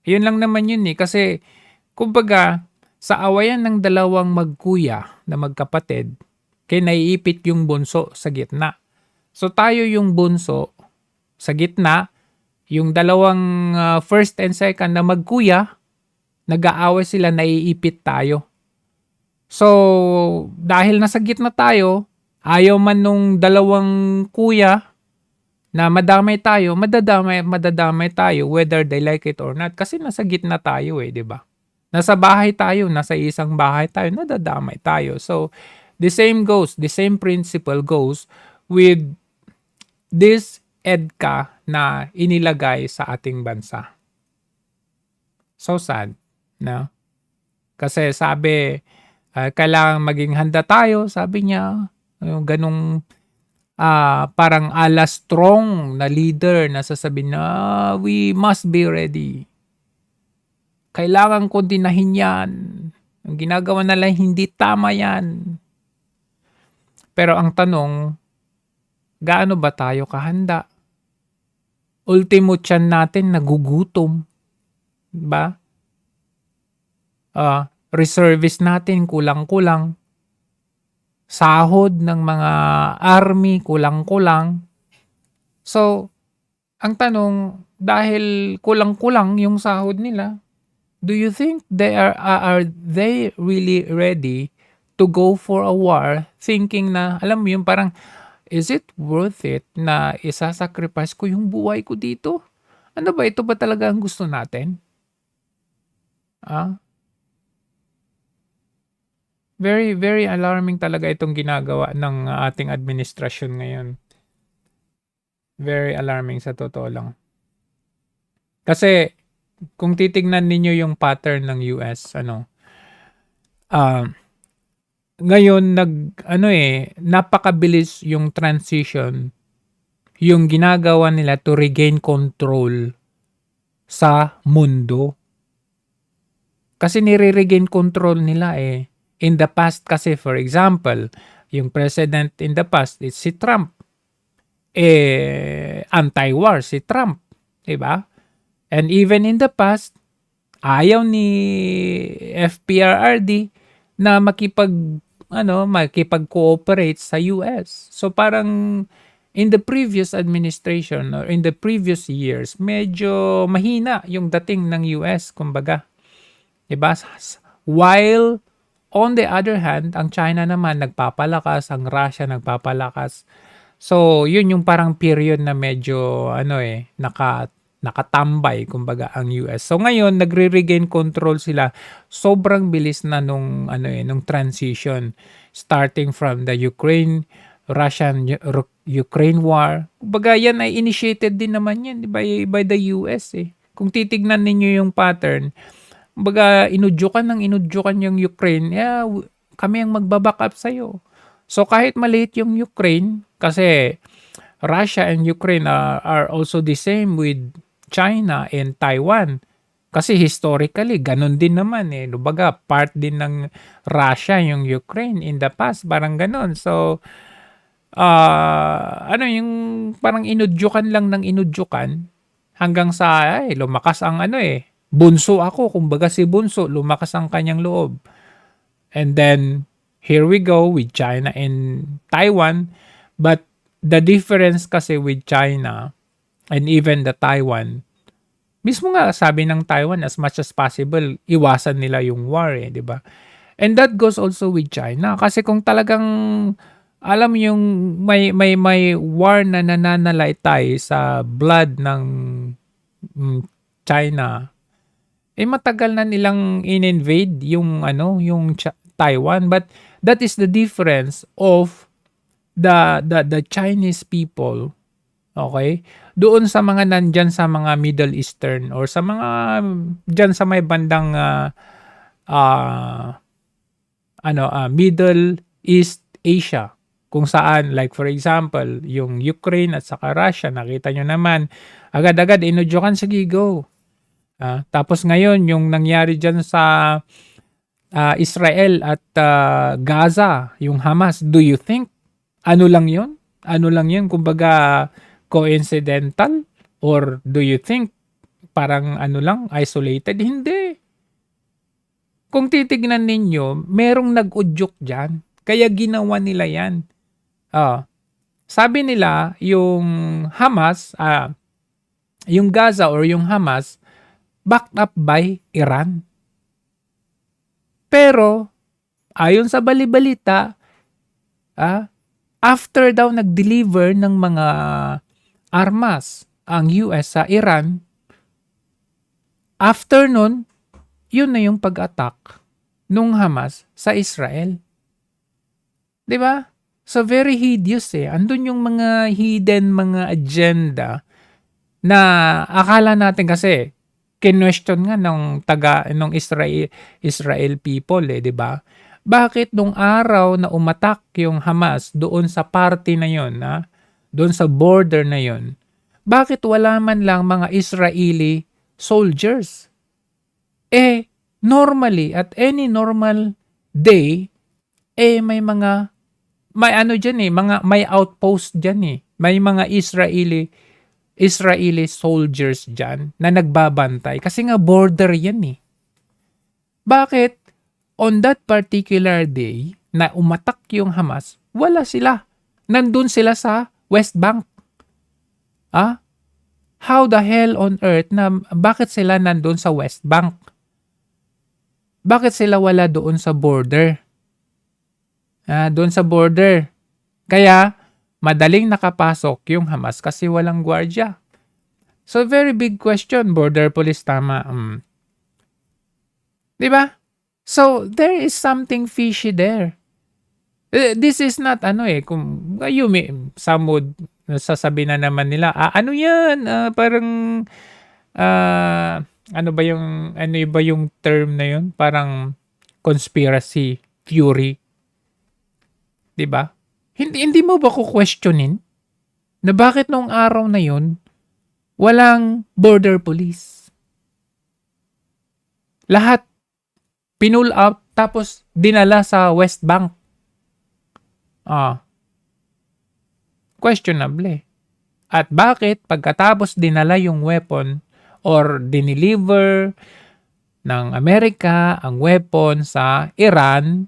Yun lang naman yun kasi kumbaga sa awayan ng dalawang magkuya na magkapatid, kaya naiipit yung bunso sa gitna. So tayo yung bunso sa gitna, yung dalawang first and second na magkuya, nag-aaway sila, naiipit tayo. So dahil nasa gitna tayo, ayaw man nung dalawang kuya na madamay tayo, madadamay tayo whether they like it or not. Kasi nasa gitna tayo di ba? Nasa bahay tayo, nasa isang bahay tayo, nadadamay tayo. So, the same principle goes with this EDCA na inilagay sa ating bansa. So sad, no? Kasi sabi, kailangan maging handa tayo, sabi niya, ganung parang strong na leader na sasabihin na we must be ready. Kailangan kondinahin yan. Ang ginagawa nila hindi tama yan. Pero ang tanong, gaano ba tayo kahanda? Ultimo tiyan natin nagugutom. Diba? Reservist natin kulang-kulang. Sahod ng mga army, kulang-kulang. So, ang tanong, dahil kulang-kulang yung sahod nila, do you think they are they really ready to go for a war thinking na, alam mo yung parang, is it worth it na isasacrifice ko yung buhay ko dito? Ano ba, ito ba talaga ang gusto natin? Very, very alarming talaga itong ginagawa ng ating administrasyon ngayon. Very alarming sa totoo lang. Kasi, kung titignan ninyo yung pattern ng US, ngayon, napakabilis yung transition, yung ginagawa nila to regain control sa mundo. Kasi nire-regain control nila In the past kasi, for example, yung president in the past is si Trump. Anti-war si Trump. Diba? And even in the past, ayaw ni FPRRD na makikipag-cooperate sa US. So parang in the previous administration or in the previous years, medyo mahina yung dating ng US, kumbaga. 'Di ba? While on the other hand, ang China naman nagpapalakas, ang Russia nagpapalakas. So, yun yung parang period na medyo nakatambay kumbaga ang US. So ngayon nagre-regain control sila. Sobrang bilis na nung transition starting from the Russian-Ukraine war. Kumbaga yan ay initiated din naman yan by the US eh. Kung titignan ninyo yung pattern, kumbaga inudyukan yung Ukraine, kami ang magbaback up sa'yo. So kahit maliit yung Ukraine, kasi Russia and Ukraine are also the same with China and Taiwan. Kasi historically, ganun din naman eh. Kumbaga, part din ng Russia yung Ukraine in the past, parang ganun. So, yung parang inudyukan lang ng inudyukan hanggang sa lumakas ang bunso ako, kumbaga si bunso, lumakas ang kanyang loob. And then, here we go with China and Taiwan. But the difference kasi with China and even the Taiwan, mismo nga sabi ng Taiwan, as much as possible, iwasan nila yung war di ba? And that goes also with China. Kasi kung talagang, alam yung may war na nananalaytay sa blood ng China, matagal na nilang in-invade yung Taiwan. But that is the difference of the Chinese people, okay? Doon sa mga nandyan sa mga Middle Eastern or sa mga dyan sa may bandang Middle East Asia, kung saan like for example yung Ukraine at saka Russia, nakita nyo naman agad-agad inudyukan, sige go. Tapos ngayon yung nangyari dyan sa Israel at Gaza, yung Hamas, do you think ano lang yun? Kumbaga coincidental? Or do you think parang isolated? Hindi. Kung titignan ninyo, merong nag-udyok dyan. Kaya ginawa nila yan. Sabi nila, yung Hamas, yung Gaza or yung Hamas, backed up by Iran. Pero, ayon sa balibalita, after daw nag-deliver ng mga armas ang US sa Iran, after nun, yun na yung pag-attack nung Hamas sa Israel. 'Di ba? So very hideous Andun yung mga hidden mga agenda na akala natin kasi kinwestiyon nga nung Israel people 'di ba? Bakit nung araw na umatak yung Hamas doon sa party na yon, doon sa border na yon, bakit wala man lang mga Israeli soldiers? Normally, at any normal day, may outpost dyan May mga Israeli soldiers dyan na nagbabantay. Kasi nga border yan Bakit? On that particular day na umatak yung Hamas, wala sila. Nandun sila sa West Bank. How the hell on earth na bakit sila nandun sa West Bank? Bakit sila wala doon sa border? Doon sa border. Kaya madaling nakapasok yung Hamas kasi walang gwardiya. So very big question, border police tama. 'Di ba? So, there is something fishy there. This is not kung some would sasabihin na naman nila, ano yan? Parang, ano ba yung term na yun? Parang conspiracy theory. Diba? Hindi mo ba questionin na bakit nung araw na yun, walang border police? Lahat pinull out tapos dinala sa West Bank. Questionable. At bakit pagkatapos dinala yung weapon or dineliver ng Amerika ang weapon sa Iran,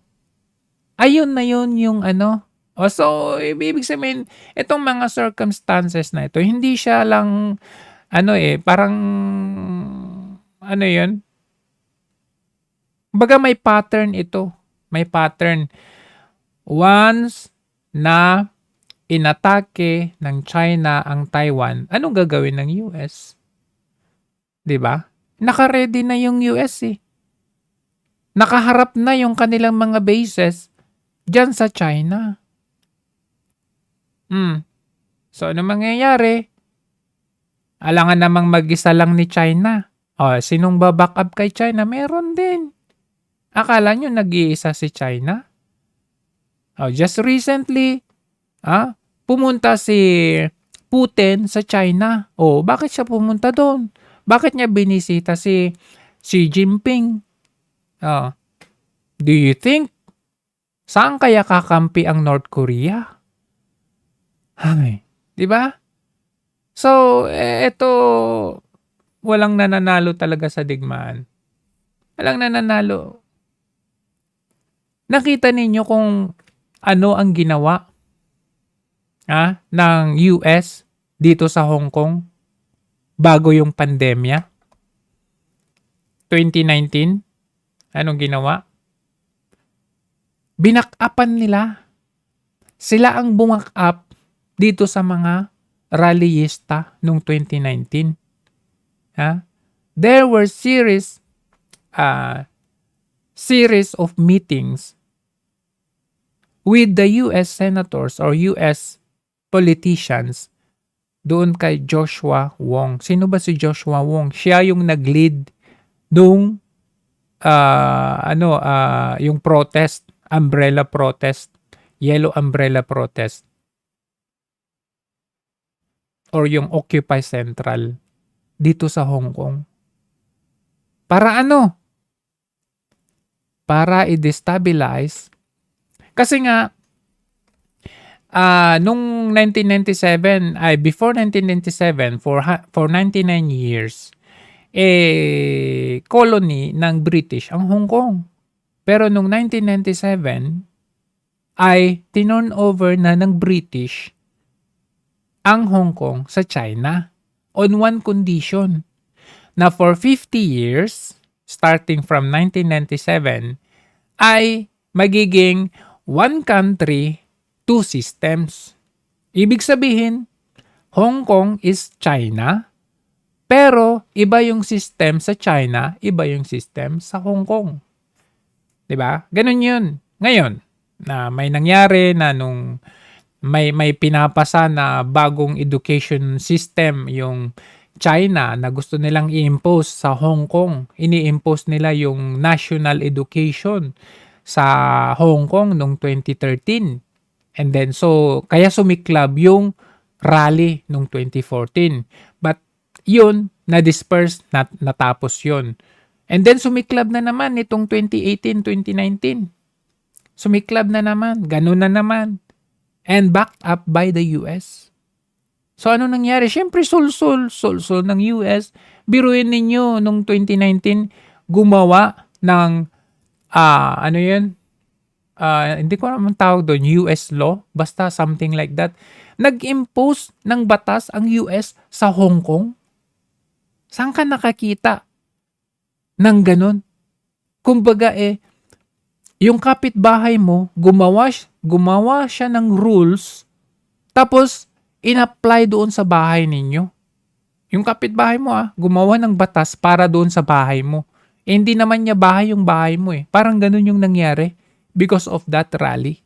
Ayun na yun yung ano. O so, ibig sabihin, itong mga circumstances na ito, hindi siya lang, parang, ano yun? Baga may pattern ito. May pattern. Once na inatake ng China ang Taiwan, anong gagawin ng US? 'Di ba? Naka-ready na yung US eh. Nakaharap na yung kanilang mga bases diyan sa China. So ano mangyayari? Alangan namang mag-isa lang ni China. Sinong baback up kay China? Meron din. Akala nyo nag-iisa si China? Just recently, pumunta si Putin sa China. Bakit siya pumunta doon? Bakit niya binisita si Xi Jinping? Do you think saan kaya kakampi ang North Korea? Di ba? So, ito walang nananalo talaga sa digmaan. Walang nananalo. Nakita ninyo kung ano ang ginawa ng US dito sa Hong Kong bago yung pandemya? 2019, anong ginawa? Binak-upan nila. Sila ang bumak-up dito sa mga rallyista noong 2019. There were series of meetings with the US senators or US politicians doon kay Joshua Wong. Sino ba si Joshua Wong? Siya yung nag-lead nung yung protest, umbrella protest, yellow umbrella protest, or yung Occupy Central dito sa Hong Kong. Para ano? Para i-destabilize. Kasi nga, nung 1997, before 1997, for 99 years, colony ng British ang Hong Kong. Pero nung 1997, ay tinurn over na ng British ang Hong Kong sa China on one condition, na for 50 years, starting from 1997, ay magiging one country, two systems. Ibig sabihin, Hong Kong is China, pero iba yung system sa China, iba yung system sa Hong Kong. 'Di ba? Ganun yun. Ngayon, na may nangyari na nung may pinapasa na bagong education system yung China na gusto nilang i-impose sa Hong Kong. Ini-impose nila yung national education sa Hong Kong noong 2013. And then so kaya sumiklab yung rally noong 2014. But yun, na-disperse, natapos yun. And then sumiklab na naman itong 2018, 2019. Sumiklab na naman, ganun na naman. And backed up by the US. So ano nangyari? Siyempre sulsul ng US. Biruin ninyo nung 2019 gumawa ng hindi ko naman tawag doon, US law, basta something like that. Nag-impose ng batas ang US sa Hong Kong. Saan ka nakakita ng ganun? Kumbaga yung kapitbahay mo, gumawa siya ng rules, tapos in-apply doon sa bahay ninyo. Yung kapitbahay mo gumawa ng batas para doon sa bahay mo. Hindi naman niya bahay yung bahay mo Parang ganun yung nangyari because of that rally.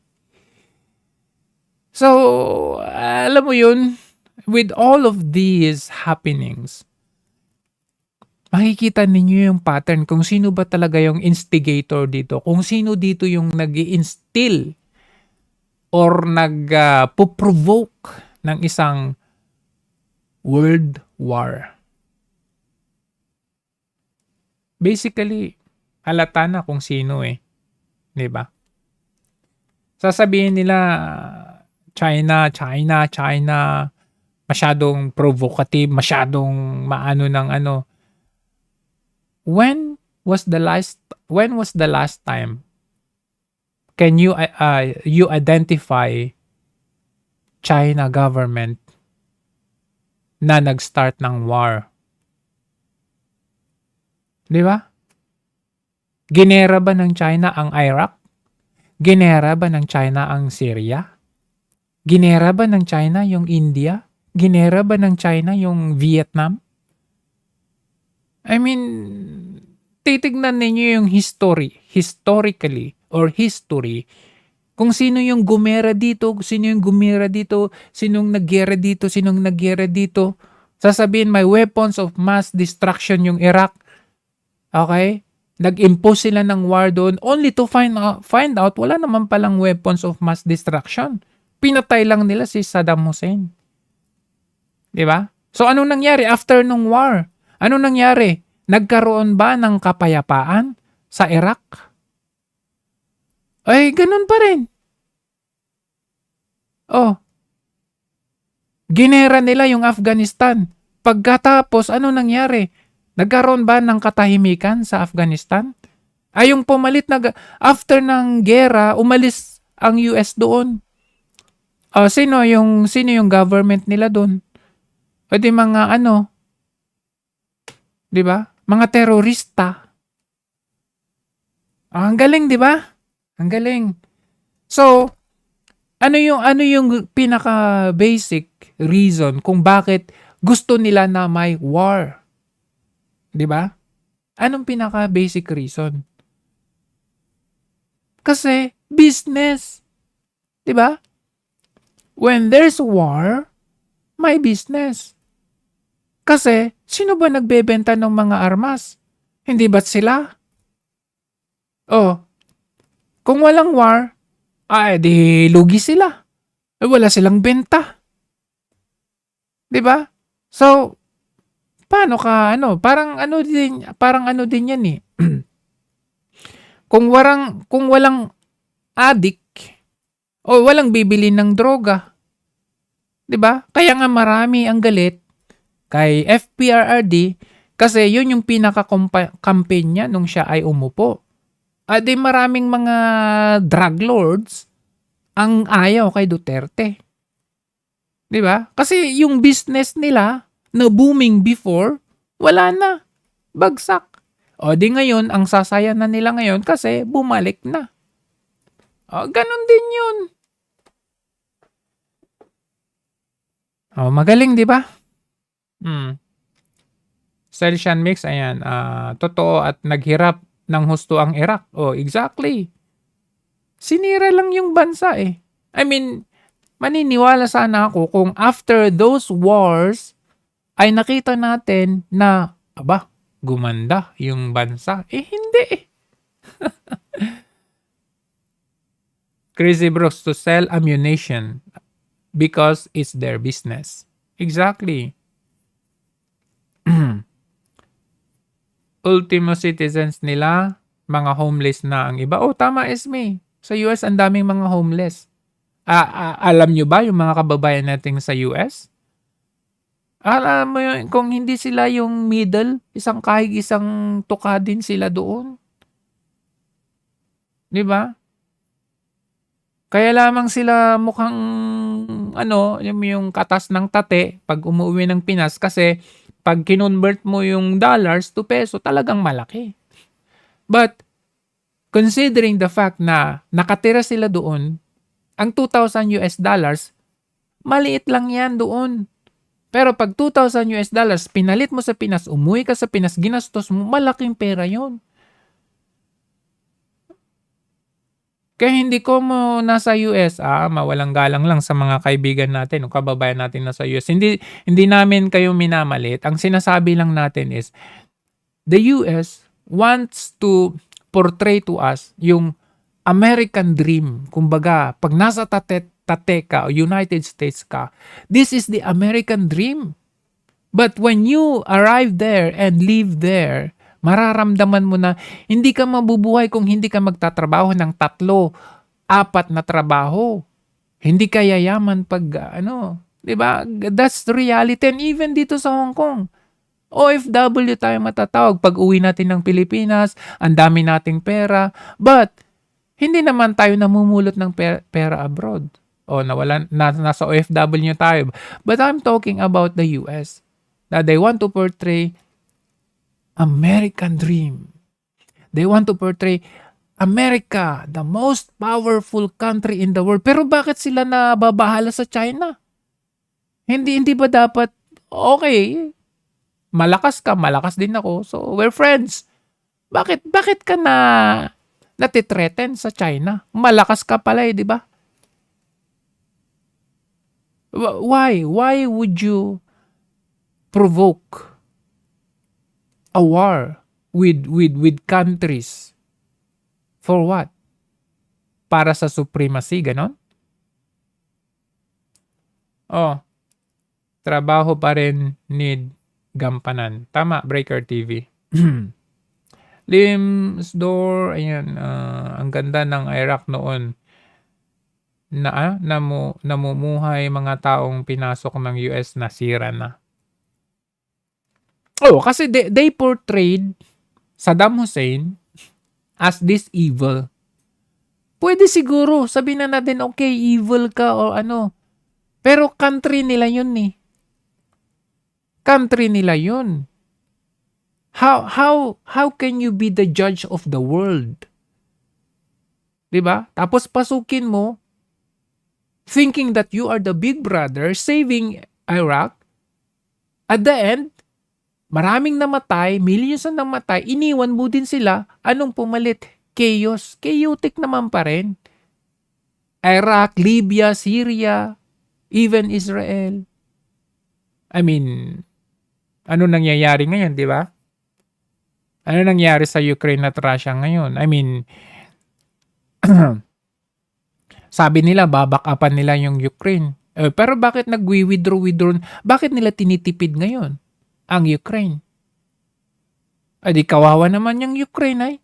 So, alam mo yun, with all of these happenings, makikita ninyo yung pattern kung sino ba talaga yung instigator dito, kung sino dito yung nag-i-instill or nag-provoke ng isang world war. Basically, halata na kung sino 'di ba? Sasabihin nila China, masyadong provocative, masyadong maano ng ano. When was the last time can you identify China government na nag-start ng war? Di ba? Ginera ba ng China ang Iraq? Ginera ba ng China ang Syria? Ginera ba ng China yung India? Ginera ba ng China yung Vietnam? I mean, titignan ninyo yung historically, kung sino yung gumera dito, sinong nagyera dito. Sasabihin may weapons of mass destruction yung Iraq. Okay? Nag-impose sila ng war doon only to find out wala naman palang weapons of mass destruction. Pinatay lang nila si Saddam Hussein. Di ba? So anong nangyari after nung war? Anong nangyari? Nagkaroon ba ng kapayapaan sa Iraq? Ay, ganun pa rin. Oh. Ginera nila yung Afghanistan. Pagkatapos, ano nangyari? Nagkaroon ba ng katahimikan sa Afghanistan? Ay, yung pumalit after ng gera, umalis ang US doon. Sino yung government nila doon? O di mga di ba? Mga terorista. Ang galing, di ba? Ang galing. So, ano yung pinaka basic reason kung bakit gusto nila na may war? 'Di ba? Anong pinaka basic reason? Kasi business. 'Di ba? When there's war, may business. Kasi sino ba nagbebenta ng mga armas? Hindi ba't sila? Kung walang war, di lugi sila. Wala silang benta. 'Di ba? So, paano ka parang ano din yan eh. kung walang addict o walang bibili ng droga. 'Di ba? Kaya nga marami ang galit kay FPRRD kasi yun yung pinaka-campaign niya nung siya ay umupo. Di maraming mga drug lords ang ayaw kay Duterte. 'Di ba? Kasi yung business nila na booming before, wala na. Bagsak. Di ngayon, ang sasaya na nila ngayon kasi bumalik na. Ganun din yun. Magaling, di ba? Selsian Mix, ayan. Totoo at naghirap ng husto ang Iraq. Exactly. Sinira lang yung bansa eh. I mean, maniniwala sana ako kung after those wars, ay nakita natin na, gumanda yung bansa. Hindi. Crazy Bros to sell ammunition because it's their business. Exactly. Ultimo citizens nila, mga homeless na ang iba. Tama, Esme. Sa US, ang daming mga homeless. Alam nyo ba yung mga kababayan natin sa US? Alam mo yun, kung hindi sila yung middle, isang kahig, isang tuka din sila doon. Di ba? Kaya lamang sila mukhang, yung katas ng tate pag umuwi ng Pinas kasi pag kinonvert mo yung dollars to peso, talagang malaki. But, considering the fact na nakatira sila doon, ang 2,000 US dollars, maliit lang yan doon. Pero pag 2,000 US dollars, pinalit mo sa Pinas, umuwi ka sa Pinas, ginastos mo, malaking pera yon. Kaya hindi ko mo nasa US, mawalang galang lang sa mga kaibigan natin o kababayan natin nasa US. Hindi namin kayo minamalit. Ang sinasabi lang natin is, the US wants to portray to us yung American dream. Kumbaga, pag nasa tate ka o United States ka, this is the American dream. But when you arrive there and live there, mararamdaman mo na hindi ka mabubuhay kung hindi ka magtatrabaho ng 3-4 na trabaho. Hindi ka yayaman pag di ba? That's the reality. And even dito sa Hong Kong, OFW tayo matatawag. Pag uwi natin ng Pilipinas, ang dami nating pera. But Hindi naman tayo namumulot ng pera abroad. O nasa OFW tayo. But I'm talking about the US. That they want to portray American dream. They want to portray America, the most powerful country in the world. Pero bakit sila nababahala sa China? Hindi ba dapat, okay, malakas ka, malakas din ako. So, we're friends. Bakit ka natitreaten sa China? Malakas ka pala di ba? Why? Why would you provoke a war with countries? For what? Para sa supremacy, ganon? Trabaho pa rin need gampanan. Tama, Breaker TV. Limbs door, ayan, ang ganda ng Iraq noon. Namumuhay mga taong pinasok ng US na sira na. Kasi they portrayed Saddam Hussein as this evil. Pwede siguro, sabihin na natin, okay, evil ka o ano. Pero country nila yun Country nila yun. How can you be the judge of the world? 'Di ba? Tapos pasukin mo thinking that you are the big brother saving Iraq. At the end, maraming namatay, millions na namatay, iniwan mo din sila. Anong pumalit? Chaos. Chaotic naman pa rin. Iraq, Libya, Syria, even Israel. I mean, ano nangyayari ngayon, 'di ba? Ano nangyari sa Ukraine at Russia ngayon? I mean, sabi nila, babak-upan nila yung Ukraine. Pero bakit nag-withdraw? Bakit nila tinitipid ngayon ang Ukraine? Di kawawa naman yung Ukraine ay.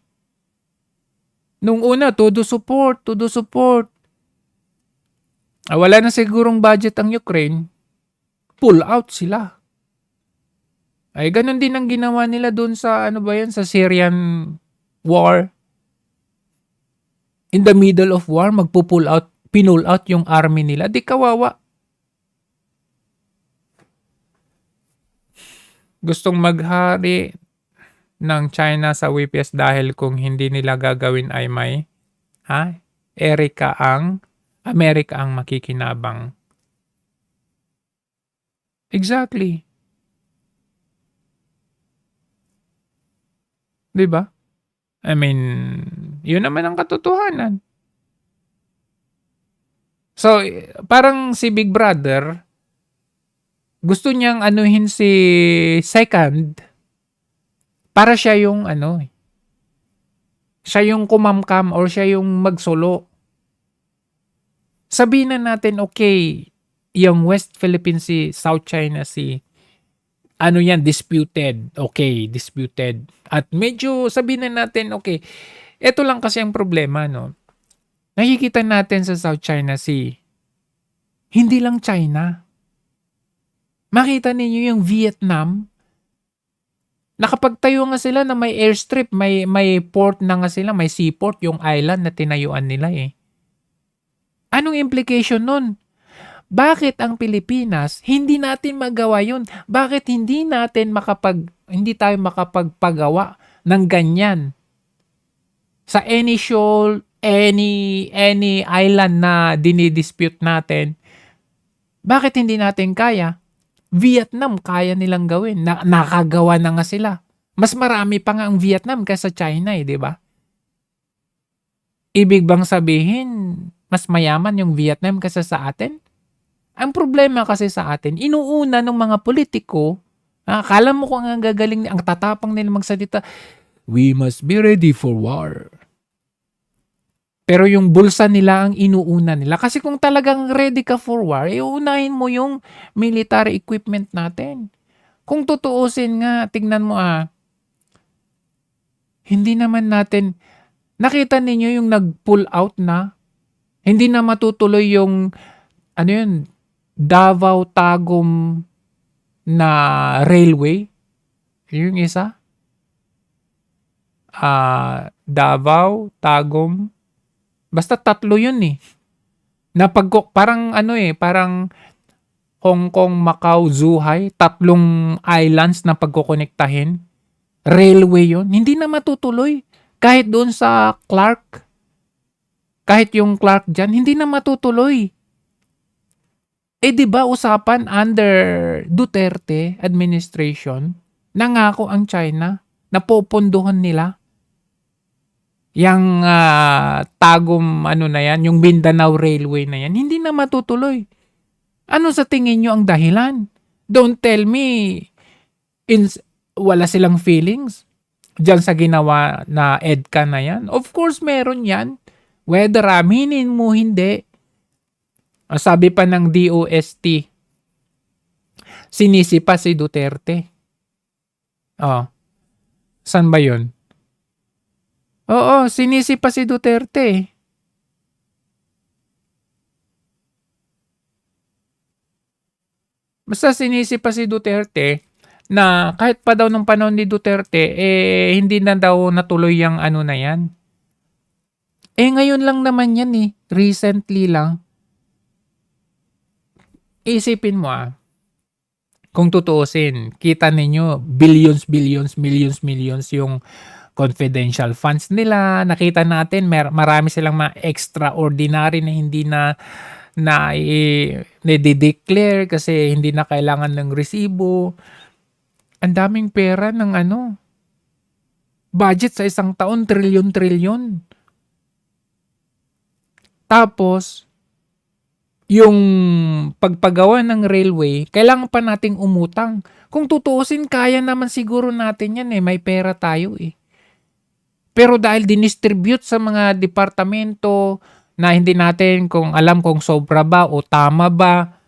Nung una, todo support. Wala na sigurong budget ang Ukraine. Pull out sila. Ay, ganun din ang ginawa nila doon sa, sa Syrian war. In the middle of war, pull out yung army nila. Di kawawa. Gustong maghari ng China sa WPS dahil kung hindi nila gagawin ay may, Amerika ang makikinabang. Exactly. Diba? I mean, yun naman ang katotohanan. So, parang si Big Brother, gusto niyang anuhin si Second para siya yung siya yung kumamkam or siya yung magsolo. Sabihin na natin, okay, yung West Philippine Sea, South China Sea, disputed. Okay, disputed. At medyo sabihin na natin, okay, ito lang kasi ang problema, no? Nakikita natin sa South China Sea, hindi lang China. Makita ninyo yung Vietnam, nakapagtayo nga sila na may airstrip, may port na nga sila, may seaport, yung island na tinayuan nila Anong implication nun? Bakit ang Pilipinas, hindi natin magawa yun? Bakit hindi tayo makapagpagawa ng ganyan? Sa any shoal, any island na dinidispute natin, bakit hindi natin kaya? Vietnam, kaya nilang gawin. Nakagawa na nga sila. Mas marami pa nga ang Vietnam kaysa China di ba? Ibig bang sabihin, mas mayaman yung Vietnam kaysa sa atin? Ang problema kasi sa atin, inuuna ng mga politiko, akala mo kung ang gagaling, ang tatapang nila magsalita, we must be ready for war. Pero yung bulsa nila ang inuuna nila. Kasi kung talagang ready ka for war, iuunahin mo yung military equipment natin. Kung tutuusin nga, tingnan mo hindi naman natin, nakita ninyo yung nag-pull out na, hindi na matutuloy yung, Davao Tagum na railway. Yung isa. Davao Tagum Basta 3 yun eh. Parang ano eh, parang Hong Kong, Macau, Zhuhai, 3 islands na pagkokonektahin. Railway yun. Hindi na matutuloy. Kahit doon sa Clark, kahit yung Clark dyan, hindi na matutuloy. Di ba usapan under Duterte administration, nangako ang China na pupunduhan nila yung tagom ano na yan, yung Mindanao Railway na yan, hindi na matutuloy. Ano sa tingin nyo ang dahilan? Don't tell me wala silang feelings dyan sa ginawa na EDCA na yan. Of course, meron yan. Whether aminin mo, hindi. Sabi pa ng DOST, sinisipa si Duterte. Saan ba yun? Oo, sinisipa si Duterte. Basta sinisipa si Duterte na kahit pa daw nung panahon ni Duterte, hindi na daw natuloy yung ano na yan. Ngayon lang naman yan eh. Recently lang. Isipin mo kung tutuusin, kita ninyo, billions, millions yung confidential funds nila. Nakita natin, marami silang mga extraordinary na hindi na i-declare kasi hindi na kailangan ng resibo. Ang daming pera ng budget sa isang taon, trilyon. Tapos, yung pagpagawa ng railway, kailangan pa nating umutang. Kung tutuusin, kaya naman siguro natin yan may pera tayo Pero dahil dinistribute sa mga departamento na hindi natin alam kung sobra ba o tama ba,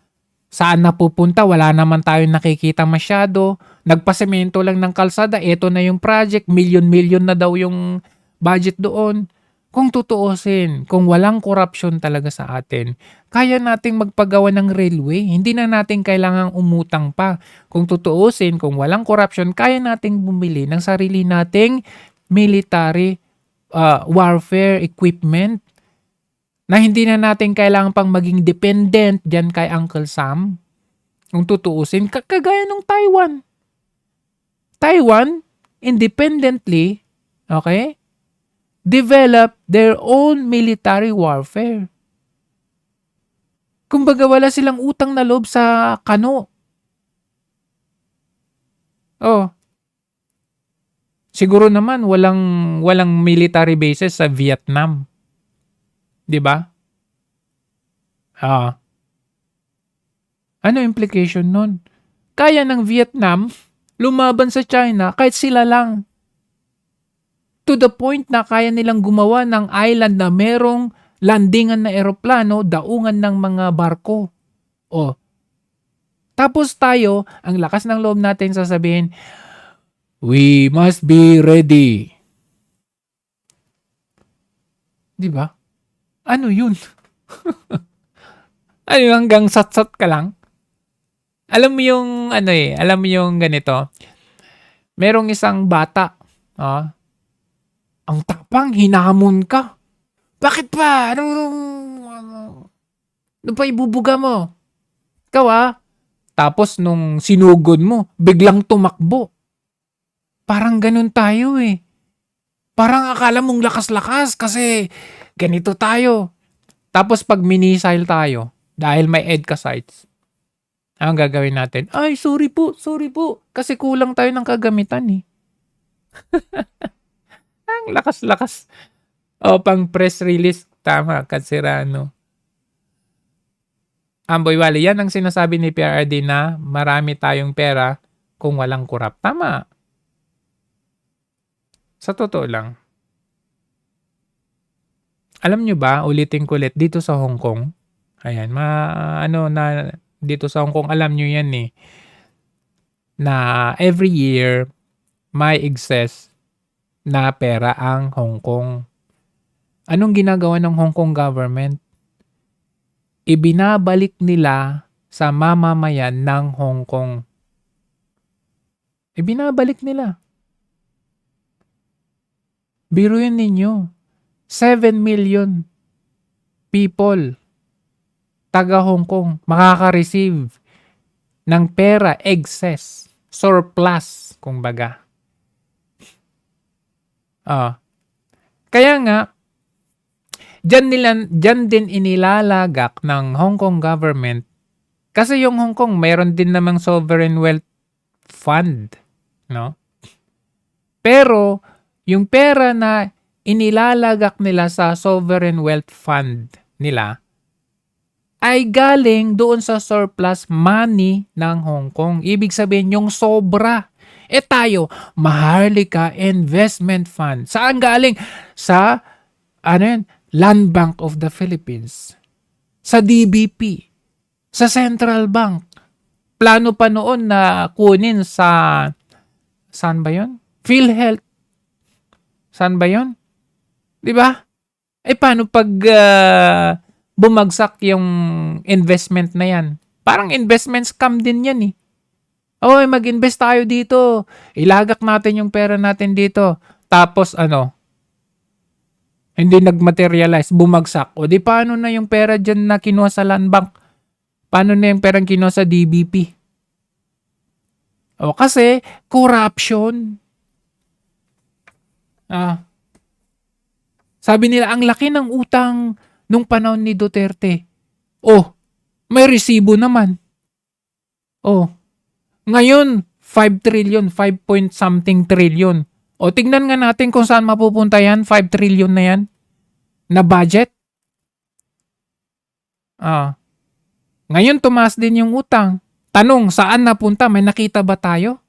saan napupunta, wala naman tayong nakikita masyado. Nagpasemento lang ng kalsada, eto na yung project, million na daw yung budget doon. Kung tutuusin, kung walang corruption talaga sa atin, kaya nating magpagawa ng railway. Hindi na natin kailangang umutang pa. Kung tutuusin, kung walang corruption, kaya nating bumili ng sarili nating military warfare equipment na hindi na natin kailangan pang maging dependent dyan kay Uncle Sam. Kung tutuusin, kagaya ng Taiwan. Taiwan, independently, develop their own military warfare. Kumbaga wala silang utang na loob sa kano. Siguro naman walang military bases sa Vietnam. 'Di ba? Ano implication nun? Kaya ng Vietnam lumaban sa China kahit sila lang. To the point na kaya nilang gumawa ng island na merong landingan na eroplano, daungan ng mga barko. Tapos tayo, ang lakas ng loob natin sasabihin, we must be ready. Di ba? Ano yun? Ano hanggang sat-sat ka lang? Alam mo yung alam mo yung ganito. Merong isang bata, ang tapang, hinamon ka. Bakit pa? Ano pa ibubuga mo? Ikaw Tapos nung sinugod mo, biglang tumakbo. Parang ganun tayo Parang akala mong lakas-lakas kasi ganito tayo. Tapos pag minisile tayo, dahil may EDCA sites, ang gagawin natin? Ay, sorry po. Kasi kulang tayo ng kagamitan Ang lakas-lakas. Pang press release. Tama, Katsirano. Amboy Wali, yan ang sinasabi ni PRD na marami tayong pera kung walang kurap. Tama. Sa totoo lang. Alam nyo ba, ulitin ko ulit, dito sa Hong Kong, ayan, dito sa Hong Kong, alam nyo yan na every year, may excess na pera ang Hong Kong. Anong ginagawa ng Hong Kong government? Ibinabalik nila sa mamamayan ng Hong Kong. Ibinabalik nila. Biruin ninyo, 7 million people, taga Hong Kong, makaka-receive ng pera, excess, surplus, kumbaga. Kaya nga, dyan din inilalagak ng Hong Kong government kasi yung Hong Kong mayroon din namang sovereign wealth fund, no? Pero yung pera na inilalagak nila sa sovereign wealth fund nila ay galing doon sa surplus money ng Hong Kong. Ibig sabihin yung sobra. Tayo, Maharlika Investment Fund. Saan galing? Sa Land Bank of the Philippines. Sa DBP. Sa Central Bank. Plano pa noon na kunin sa saan ba yun? PhilHealth. Saan ba yun? Diba? Paano pag bumagsak yung investment na yan? Parang investment scam din yan eh. Mag-invest tayo dito. Ilagak natin yung pera natin dito. Tapos hindi nag-materialize, bumagsak. Di paano na yung pera dyan na kinuha sa land bank? Paano na yung perang kinuha sa DBP? Kasi corruption. Sabi nila, ang laki ng utang nung panahon ni Duterte. May resibo naman. Ngayon, 5 trillion, 5 point something trillion. Tignan nga natin kung saan mapupunta yan, 5 trillion na yan, na budget. Ngayon, tumaas din yung utang. Tanong, saan napunta? May nakita ba tayo?